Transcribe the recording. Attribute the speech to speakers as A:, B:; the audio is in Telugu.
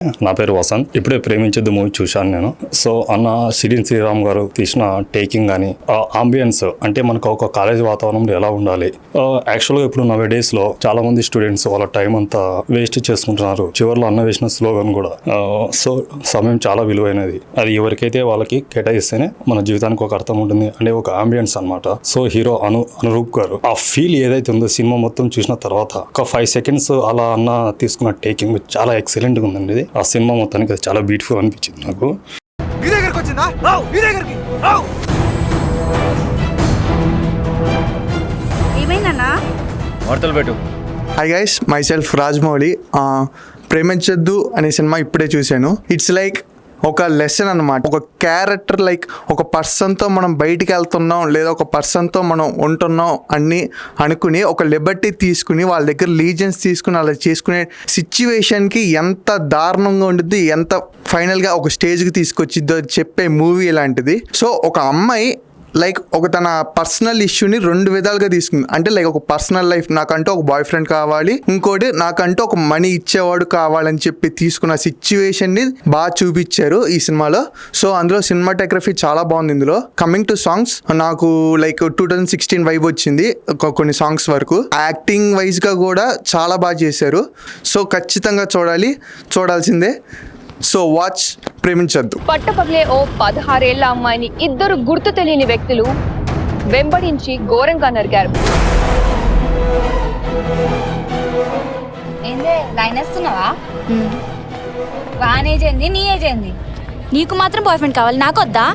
A: నా పేరు వసంత్. ఇప్పుడే ప్రేమించద్దు మూవీ చూశాను నేను. సో అన్న సిరిన్ శ్రీరామ్ గారు తీసిన టేకింగ్ కానీ ఆ అంబియన్స్ అంటే మనకు ఒక కాలేజ్ వాతావరణంలో ఎలా ఉండాలి. యాక్చువల్గా ఇప్పుడు నవే డేస్ లో చాలా మంది స్టూడెంట్స్ వాళ్ళ టైం అంతా వేస్ట్ చేసుకుంటున్నారు. చివరిలో అన్న వేసిన స్లోగన్ కూడా సో సమయం చాలా విలువైనది. అది ఎవరికైతే వాళ్ళకి కేటాయిస్తేనే మన జీవితానికి ఒక అర్థం ఉంటుంది అనే ఒక అంబియన్స్ అనమాట. సో హీరో అనురూప్ గారు ఆ ఫీల్ ఏదైతే ఉందో సినిమా మొత్తం చూసిన తర్వాత ఒక 5 seconds అలా అన్న తీసుకున్న టేకింగ్ చాలా ఎక్సలెంట్ గా ఉందండి. ఇది ఆ సినిమా మొత్తానికి అది చాలా బ్యూటిఫుల్ అనిపించింది నాకు.
B: Hi guys, myself Rajamouli. Preminchaddu అనే సినిమా ఇప్పుడే చూశాను. ఇట్స్ లైక్ ఒక లెసన్ అన్నమాట. ఒక క్యారెక్టర్ లైక్ ఒక పర్సన్తో మనం బయటికి వెళ్తున్నాం లేదా ఒక పర్సన్తో మనం ఉంటున్నాం అని అనుకుని ఒక లిబర్టీ తీసుకుని వాళ్ళ దగ్గర లీజెన్స్ తీసుకుని అలా చేసుకునే సిచ్యువేషన్కి ఎంత దారుణంగా ఉంటుంది, ఎంత ఫైనల్గా ఒక స్టేజ్కి తీసుకొచ్చిద్దో చెప్పే మూవీ ఇలాంటిది. సో ఒక అమ్మాయి లైక్ ఒక తన పర్సనల్ ఇష్యూని 2 విధాలుగా తీసుకుంది. అంటే లైక్ ఒక పర్సనల్ లైఫ్, నాకంటూ ఒక బాయ్ ఫ్రెండ్ కావాలి, ఇంకోటి నాకంటూ ఒక మనీ ఇచ్చేవాడు కావాలని చెప్పి తీసుకున్న సిచ్యువేషన్ని బాగా చూపించారు ఈ సినిమాలో. సో అందులో సినిమాటోగ్రఫీ చాలా బాగుంది. ఇందులో కమింగ్ టు సాంగ్స్, నాకు లైక్ 2016 వైబ్ వచ్చింది కొన్ని సాంగ్స్ వరకు. యాక్టింగ్ వైజ్గా కూడా చాలా బాగా చేశారు. సో ఖచ్చితంగా చూడాల్సిందే. So watch Preminchaddu.
C: పట్టపగలే ఓ 16 ఏళ్ల అమ్మాయిని 2 గుర్తు తెలియని వ్యక్తులు వెంబడించి ఘోరంగా నరికారు.
D: ఏందే లైన్ వేస్తున్నావా? వాన్ ఏజ్ ఏంది, నీ ఏజ్ ఏంది?
E: నీకు మాత్రం బాయ్ ఫ్రెండ్ కావాలి, నాకొద్దా?